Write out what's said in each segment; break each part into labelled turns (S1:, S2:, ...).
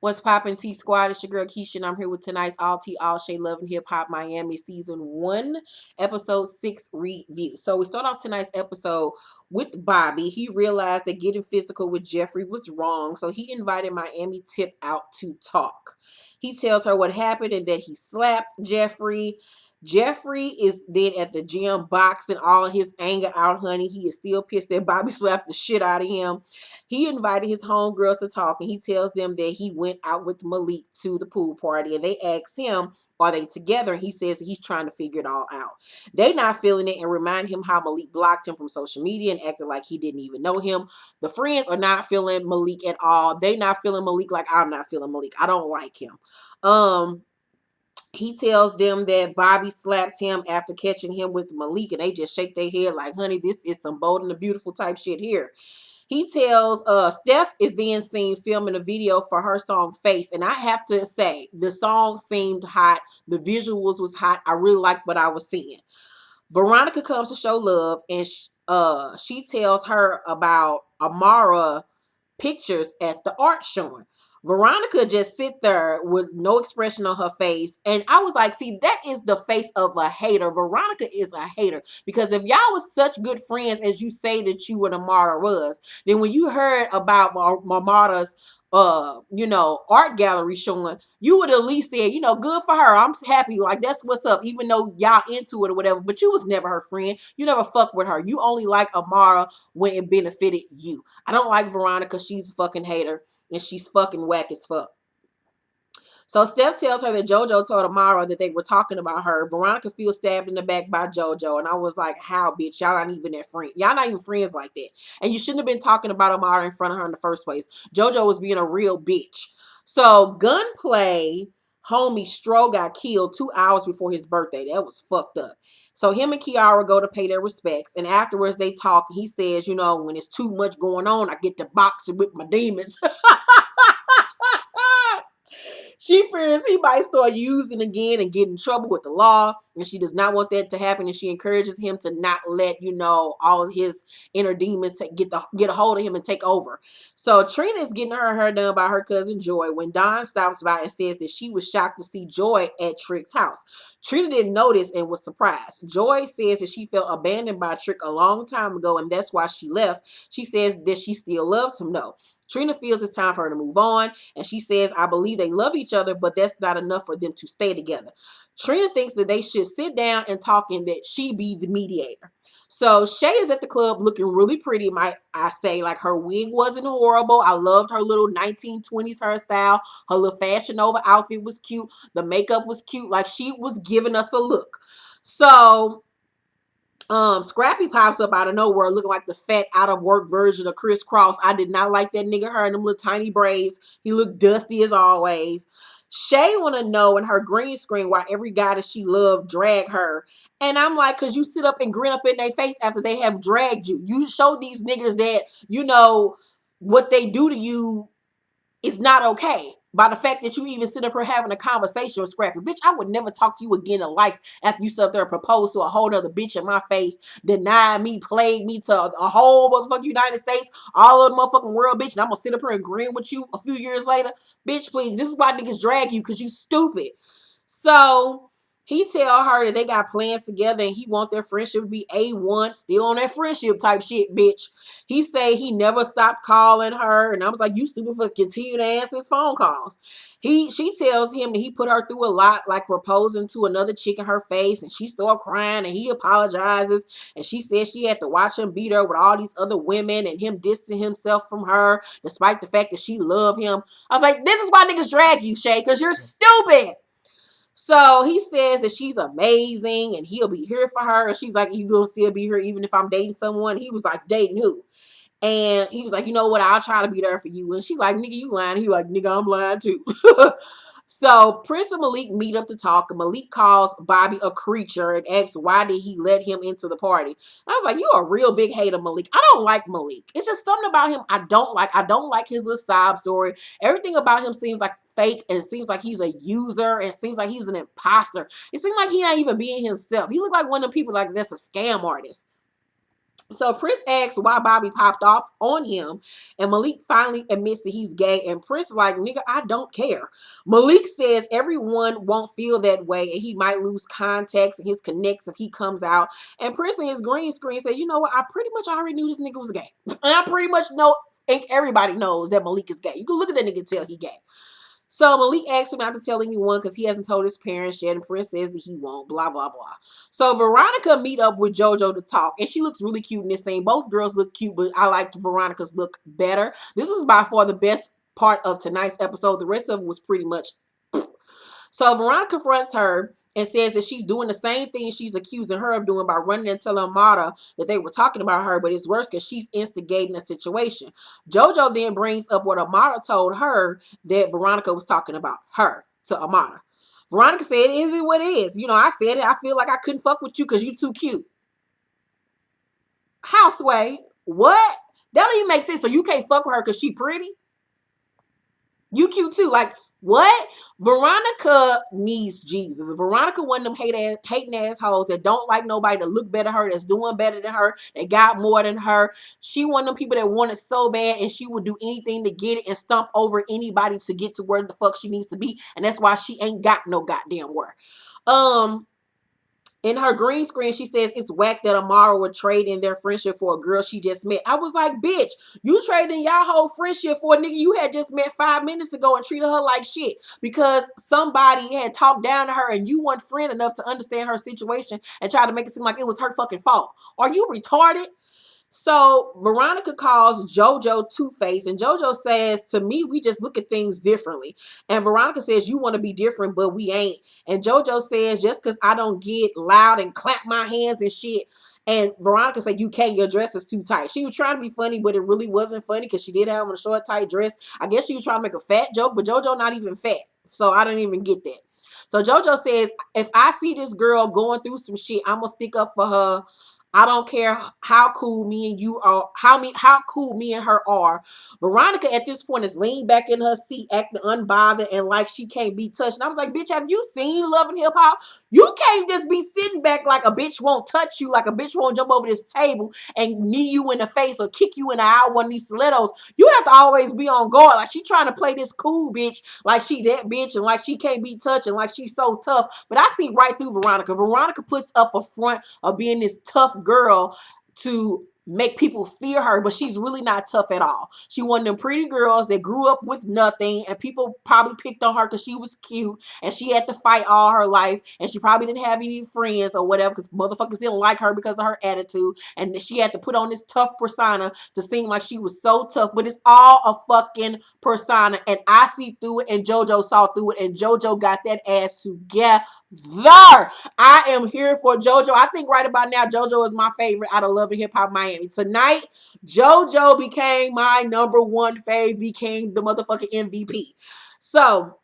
S1: What's poppin' T Squad? It's your girl Keisha, and I'm here with tonight's All Tea All Shade Love and Hip Hop Miami Season 1, Episode 6 review. So we start off tonight's episode with Bobby. He realized that getting physical with Jeffrey was wrong, so he invited Miami Tip out to talk. He tells her what happened and that he slapped Jeffrey. Jeffrey is then at the gym boxing all his anger out, honey. He is still pissed that Bobby slapped the shit out of him. He invited his homegirls to talk, and he tells them that he went out with Malik to the pool party, and they ask him, are they together? And he says that he's trying to figure it all out. They not feeling it and remind him how Malik blocked him from social media and acted like he didn't even know him. The friends are not feeling Malik at all. They not feeling Malik like I'm not feeling Malik. I don't like him. He tells them that Bobby slapped him after catching him with Malik, and they just shake their head like, honey, this is some Bold and the Beautiful type shit here. He tells Steph is then seen filming a video for her song Face. And I have to say, the song seemed hot. The visuals was hot. I really liked what I was seeing. Veronica comes to show love, and she tells her about Amara pictures at the art showing. Veronica just sit there with no expression on her face. And I was like, see, that is the face of a hater. Veronica is a hater. Because if y'all was such good friends as you say that you and Amara was, then when you heard about Amara's art gallery showing, you would at least say, good for her. I'm happy. Like, that's what's up, even though y'all into it or whatever. But you was never her friend. You never fucked with her. You only like Amara when it benefited you. I don't like Veronica. She's a fucking hater. And she's fucking whack as fuck. So Steph tells her that Jojo told Amara that they were talking about her. Veronica feels stabbed in the back by Jojo. And I was like, how, bitch? Y'all not even that friend. Y'all not even friends like that. And you shouldn't have been talking about Amara in front of her in the first place. Jojo was being a real bitch. So Gunplay homie Stro got killed 2 hours before his birthday. That was fucked up. So him and Kiara go to pay their respects. And afterwards they talk. He says, when it's too much going on, I get to boxing with my demons. She fears he might start using again and get in trouble with the law, and she does not want that to happen, and she encourages him to not let, all of his inner demons get a hold of him and take over. So Trina is getting her hair done by her cousin Joy when Dawn stops by and says that she was shocked to see Joy at Trick's house. Trina didn't notice and was surprised. Joy says that she felt abandoned by Trick a long time ago, and that's why she left. She says that she still loves him, though. Trina feels it's time for her to move on, and she says, I believe they love each other, but that's not enough for them to stay together. Trina thinks that they should sit down and talk and that she be the mediator. So Shay is at the club looking really pretty, might I say. Like, her wig wasn't horrible. I loved her little 1920s hairstyle. Her little Fashion Nova outfit was cute. The makeup was cute. Like, she was giving us a look. So Scrappy pops up out of nowhere looking like the fat out of work version of Chris Cross. I did not like that nigga hair and them little tiny braids. He looked dusty as always. Shay want to know in her green screen why every guy that she loved drag her. And I'm like, because you sit up and grin up in their face after they have dragged you. You show these niggas that, what they do to you is not okay. By the fact that you even sit up here having a conversation with Scrappy. Bitch, I would never talk to you again in life after you sit up there and propose to a whole other bitch in my face, deny me, plague me to a whole motherfucking United States, all over the motherfucking world, bitch, and I'm gonna sit up here and grin with you a few years later. Bitch, please. This is why niggas drag you, because you stupid. So he tell her that they got plans together and he want their friendship to be A1, still on that friendship type shit, bitch. He say he never stopped calling her, and I was like, you stupid for continue to answer his phone calls. She tells him that he put her through a lot, like proposing to another chick in her face, and she started crying, and he apologizes, and she says she had to watch him beat her with all these other women and him distancing himself from her, despite the fact that she loved him. I was like, this is why niggas drag you, Shay, because you're stupid. So he says that she's amazing and he'll be here for her. And she's like, you gonna still be here even if I'm dating someone? He was like, dating who? And he was like, you know what? I'll try to be there for you. And she's like, nigga, you lying. He like, nigga, I'm lying too. So Prince and Malik meet up to talk. And Malik calls Bobby a creature and asks why did he let him into the party. And I was like, you a real big hater, Malik. I don't like Malik. It's just something about him I don't like. I don't like his little sob story. Everything about him seems like fake, and it seems like he's a user, and it seems like he's an imposter. It seems like he ain't even being himself. He look like one of the people like that's a scam artist. So Prince asks why Bobby popped off on him, and Malik finally admits that he's gay. And Prince is like, nigga, I don't care. Malik says everyone won't feel that way, and he might lose contacts and his connects if he comes out. And Prince in his green screen said, you know what? I pretty much already knew this nigga was gay, and I pretty much think everybody knows that Malik is gay. You can look at that nigga and tell he gay. So Malik asks him not to tell anyone because he hasn't told his parents yet, and Prince says that he won't, blah, blah, blah. So Veronica meet up with Jojo to talk, and she looks really cute in this scene. Both girls look cute, but I like Veronica's look better. This was by far the best part of tonight's episode. The rest of it was pretty much... So Veronica confronts her and says that she's doing the same thing she's accusing her of doing by running and telling Amara that they were talking about her, but it's worse because she's instigating a situation. Jojo then brings up what Amara told her that Veronica was talking about her to Amara. Veronica said, is it what it is? You know, I said it. I feel like I couldn't fuck with you because you too cute. Houseway, what? That don't even make sense. So you can't fuck with her because she pretty? You cute too. Like, what? Veronica needs Jesus. Veronica one of them hating assholes that don't like nobody to look better than her, that's doing better than her, that got more than her. She one of them people that want it so bad, and she would do anything to get it and stomp over anybody to get to where the fuck she needs to be. And that's why she ain't got no goddamn where. In her green screen, she says it's whack that Amara would trade in their friendship for a girl she just met. I was like, bitch, you trading y'all whole friendship for a nigga you had just met 5 minutes ago and treated her like shit because somebody had talked down to her and you weren't friend enough to understand her situation and try to make it seem like it was her fucking fault. Are you retarded? So Veronica calls Jojo Two-Face, and Jojo says, to me, we just look at things differently. And Veronica says, you want to be different, but we ain't. And Jojo says, just because I don't get loud and clap my hands and shit. And Veronica said, you can't, your dress is too tight. She was trying to be funny, but it really wasn't funny because she did have on a short, tight dress. I guess she was trying to make a fat joke, but Jojo not even fat. So I didn't even get that. So Jojo says, if I see this girl going through some shit, I'm going to stick up for her. I don't care how cool me and you are, how cool me and her are. Veronica at this point is leaned back in her seat, acting unbothered and like she can't be touched. And I was like, bitch, have you seen Love and Hip Hop? You can't just be sitting back like a bitch won't touch you, like a bitch won't jump over this table and knee you in the face or kick you in the eye with one of these stilettos. You have to always be on guard. Like she trying to play this cool bitch, like she that bitch and like she can't be touched and like she's so tough. But I see right through Veronica. Veronica puts up a front of being this tough girl to make people fear her, but she's really not tough at all. She one of them pretty girls that grew up with nothing, and people probably picked on her because she was cute, and she had to fight all her life, and she probably didn't have any friends or whatever because motherfuckers didn't like her because of her attitude, and she had to put on this tough persona to seem like she was so tough, but it's all a fucking persona, and I see through it, and Jojo saw through it, and Jojo got that ass together. I am here for Jojo. I think right about now, Jojo is my favorite out of Love and Hip Hop Miami. Tonight, Jojo became my number one fave, became the motherfucking MVP. So,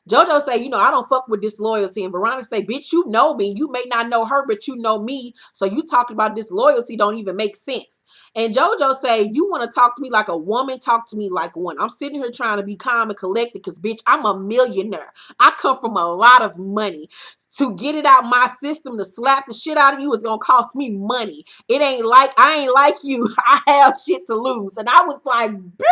S1: Jojo say, you know, I don't fuck with disloyalty. And Veronica say, bitch, you know me. You may not know her, but you know me. So you talking about disloyalty don't even make sense. And Jojo say, you want to talk to me like a woman, talk to me like one. I'm sitting here trying to be calm and collected because, bitch, I'm a millionaire. I come from a lot of money. To get it out my system, to slap the shit out of you is going to cost me money. It ain't like, I ain't like you. I have shit to lose. And I was like, bitch.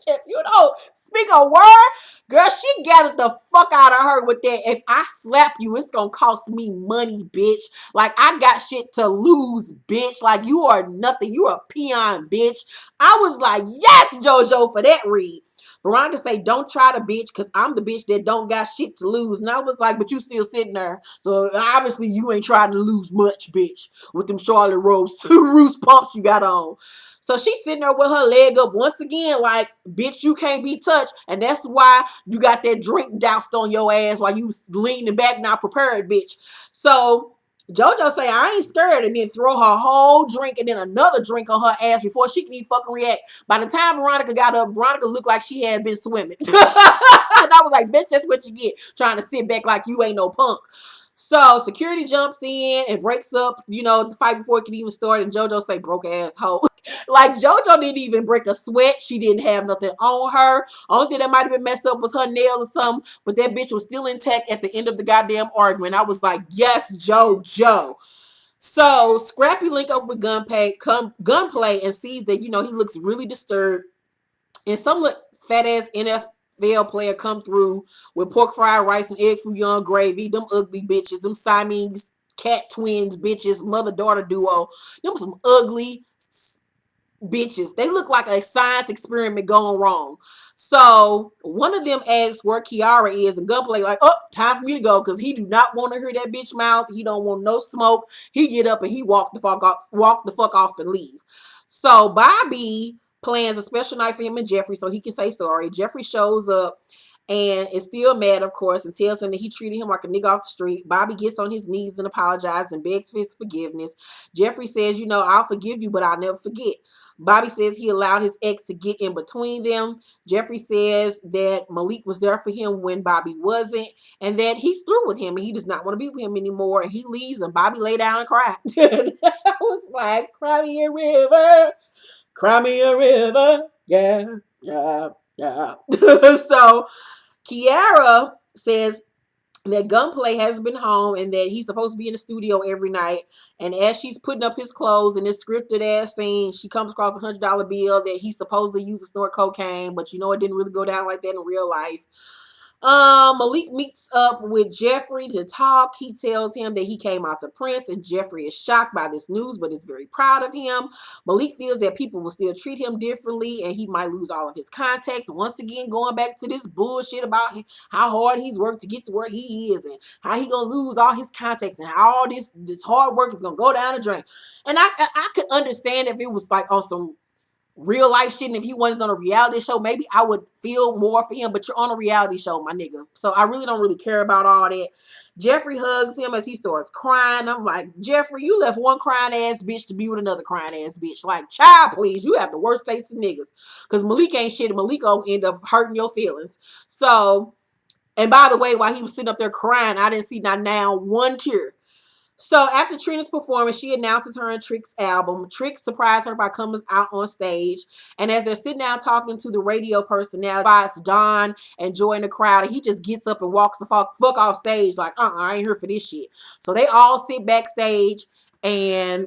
S1: If you don't speak a word, girl, she gathered the fuck out of her with that. If I slap you, it's gonna cost me money, bitch. Like, I got shit to lose, bitch. Like, you are nothing. You a peon, bitch. I was like, yes, Jojo, for that read. Veronica say, don't try to bitch, because I'm the bitch that don't got shit to lose. And I was like, but you still sitting there. So, obviously, you ain't trying to lose much, bitch, with them Charlotte Russe pumps you got on. So she's sitting there with her leg up once again, like, bitch, you can't be touched. And that's why you got that drink doused on your ass while you leaning back, not prepared, bitch. So Jojo say, I ain't scared, and then throw her whole drink and then another drink on her ass before she can even fucking react. By the time Veronica got up, Veronica looked like she had been swimming. And I was like, bitch, that's what you get, trying to sit back like you ain't no punk. So security jumps in and breaks up, you know, the fight before it can even start. And Jojo say, broke ass hoe. Like, Jojo didn't even break a sweat. She didn't have nothing on her. Only thing that might have been messed up was her nails or something. But that bitch was still intact at the end of the goddamn argument. I was like, yes, Jojo. So Scrappy link up with Gunplay and sees that, he looks really disturbed. And some fat ass NFL player come through with pork fried rice and egg foo young gravy. Them ugly bitches, them Siamese cat twins bitches, mother daughter duo. Them some ugly bitches. They look like a science experiment gone wrong. So one of them asks where Kiara is, and Gunplay like, oh, time for me to go, because he do not want to hear that bitch mouth. He don't want no smoke. He get up and he walk the fuck off and leave. So Bobby plans a special night for him and Jeffrey so he can say sorry. Jeffrey shows up and is still mad, of course, and tells him that he treated him like a nigga off the street. Bobby gets on his knees and apologizes and begs for his forgiveness. Jeffrey says, I'll forgive you, but I'll never forget. Bobby says he allowed his ex to get in between them. Jeffrey says that Malik was there for him when Bobby wasn't, and that he's through with him and he does not want to be with him anymore. And he leaves, and Bobby lay down and cried. I was like, cry me a river, cry me a river. Yeah, yeah, yeah. So Kiara says that Gunplay has been home and that he's supposed to be in the studio every night. And as she's putting up his clothes in this scripted ass scene, she comes across $100 bill that he supposedly used to snort cocaine, but it didn't really go down like that in real life. Malik meets up with Jeffrey to talk. He tells him that he came out to Prince, and Jeffrey is shocked by this news, but is very proud of him. Malik feels that people will still treat him differently, and he might lose all of his contacts. Once again, going back to this bullshit about how hard he's worked to get to where he is, and how he gonna lose all his contacts, and how all this hard work is gonna go down the drain. And I could understand if it was like on some real life shit, and if he wasn't on a reality show, maybe I would feel more for him, but you're on a reality show, my nigga, so I really don't really care about all that. Jeffrey hugs him as he starts crying. I'm like, Jeffrey, you left one crying ass bitch to be with another crying ass bitch. Like, child, please, you have the worst taste of niggas, because Malik ain't shit, and Malik gonna end up hurting your feelings. So, and by the way, while he was sitting up there crying, I didn't see not now one tear. So after Trina's performance, she announces her and Trick's album. Trick surprised her by coming out on stage. And as they're sitting down talking to the radio personality, spots Don and Joy in the crowd, and he just gets up and walks the fuck off stage like, I ain't here for this shit. So they all sit backstage, and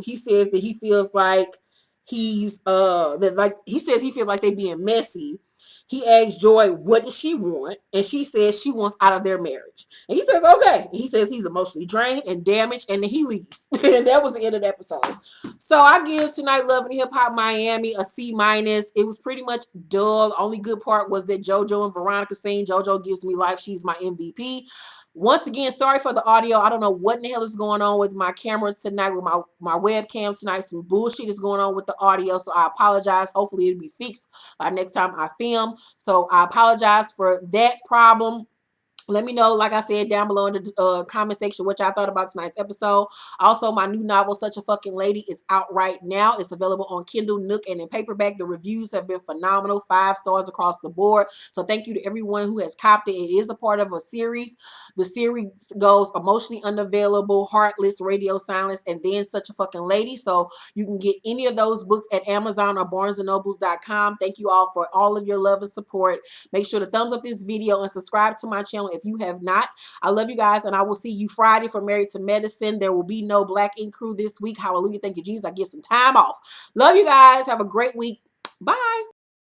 S1: he says that he feels like he says he feels like they being messy. He asks Joy, what does she want? And she says she wants out of their marriage. And he says, okay. He says he's emotionally drained and damaged, and then he leaves. And that was the end of the episode. So I give Tonight Love and Hip Hop Miami a C-. It was pretty much dull. The only good part was that Jojo and Veronica sing Jojo Gives Me Life. She's my MVP. Once again, sorry for the audio. I don't know what in the hell is going on with my camera tonight, with my webcam tonight. Some bullshit is going on with the audio, so I apologize. Hopefully it'll be fixed by next time I film. So I apologize for that problem. Let me know, like I said, down below in the comment section what y'all thought about tonight's episode. Also, my new novel, Such a Fucking Lady, is out right now. It's available on Kindle, Nook, and in paperback. The reviews have been phenomenal. 5 stars across the board. So thank you to everyone who has copied it. It is a part of a series. The series goes Emotionally Unavailable, Heartless, Radio Silence, and then Such a Fucking Lady. So you can get any of those books at Amazon or BarnesandNobles.com. Thank you all for all of your love and support. Make sure to thumbs up this video and subscribe to my channel if you have not. I love you guys, and I will see you Friday for Married to Medicine. There will be no Black Ink Crew this week. Hallelujah. Thank you, Jesus. I get some time off. Love you guys. Have a great week. Bye.